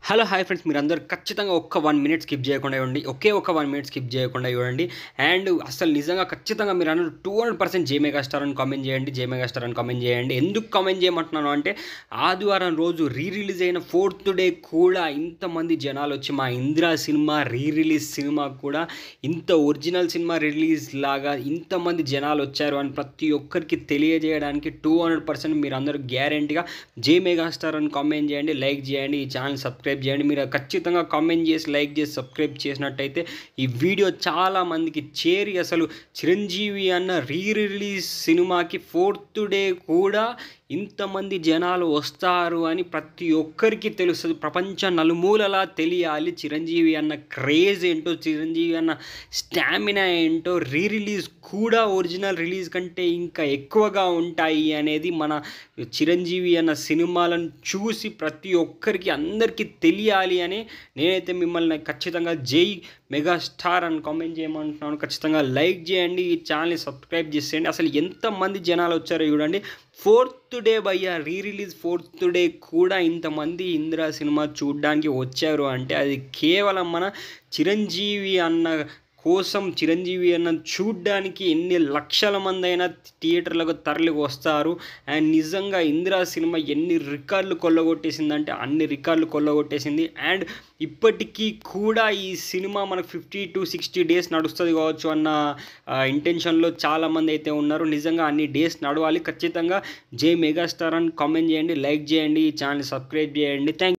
Hello hi friends, మీరందరూ ఖచ్చితంగా ఒక్క 1 మినిట్ స్కిప్ చేయకుండా చూడండి. ఒకే ఒక 1 మినిట్ స్కిప్ చేయకుండా చూడండి. అండ్ అసలు నిజంగా ఖచ్చితంగా మీరందరూ 200% జే మెగాస్టార్ అని కామెంట్ చేయండి. జే మెగాస్టార్ అని కామెంట్ చేయండి. ఎందుకు కామెంట్ చేయమంటున్నాను అంటే, ఆదివారం రోజు రిలీజ్ అయిన 4th డే కూడా ఇంతమంది జనాలు వచ్చి మా ఇందిరా సినిమా రిలీజ్ సినిమా కూడా ఇంత ఒరిజినల్ సినిమా రిలీజ్ లాగా ఇంతమంది జనాలు వచ్చారు అని ప్రతి ఒక్కరికి తెలియజేయడానికి 200% మీరందరూ గ్యారెంటీగా జే మెగాస్టార్ అని కామెంట్ చేయండి, లైక్ చేయండి, ఈ ఛానల్ సబ్స్క్రైబ్ చేయండి. మీరు ఖచ్చితంగా కామెంట్ చేసి, లైక్ చేసి, సబ్స్క్రైబ్ చేసినట్టయితే ఈ వీడియో చాలా మందికి చేరి అసలు చిరంజీవి అన్న రిలీజ్ సినిమాకి 4th డే కూడా ఇంతమంది జనాలు వస్తారు అని ప్రతి ఒక్కరికి తెలుస్తుంది. ప్రపంచ నలుమూలలా తెలియాలి చిరంజీవి అన్న క్రేజ్ ఏంటో, చిరంజీవి అన్న స్టామినా ఏంటో. రిలీజ్ కూడా ఒరిజినల్ రిలీజ్ కంటే ఇంకా ఎక్కువగా ఉంటాయి అనేది మన చిరంజీవి అన్న సినిమాలను చూసి ప్రతి ఒక్కరికి అందరికీ తెలియాలి అని నేనైతే మిమ్మల్ని ఖచ్చితంగా జై మెగాస్టార్ అని కామెంట్ చేయమంటున్నాను. ఖచ్చితంగా లైక్ చేయండి, ఈ ఛానల్ని సబ్స్క్రైబ్ చేసేయండి. అసలు ఎంతమంది జనాలు వచ్చారో చూడండి. 4th డే భయ్యా, రిలీజ్ 4th డే కూడా ఇంతమంది ఇందిరా సినిమా చూడడానికి వచ్చారు అంటే అది కేవలం మన చిరంజీవి అన్న కోసం, చిరంజీవి అన్న చూడ్డానికి ఎన్ని లక్షల మంది అయినా థియేటర్లకు తరలి వస్తారు. అండ్ నిజంగా ఇందిరా సినిమా ఎన్ని రికార్డులు కొల్లగొట్టేసిందంటే అన్ని రికార్డులు కొల్లగొట్టేసింది. అండ్ ఇప్పటికీ కూడా ఈ సినిమా మనకు 50 to 60 డేస్ నడుస్తుంది కావచ్చు అన్న ఇంటెన్షన్లో చాలామంది అయితే ఉన్నారు. నిజంగా అన్ని డేస్ నడవాలి. ఖచ్చితంగా జై మెగాస్టార్ అని కామెంట్ చేయండి, లైక్ చేయండి, ఈ ఛానల్ సబ్స్క్రైబ్ చేయండి. థ్యాంక్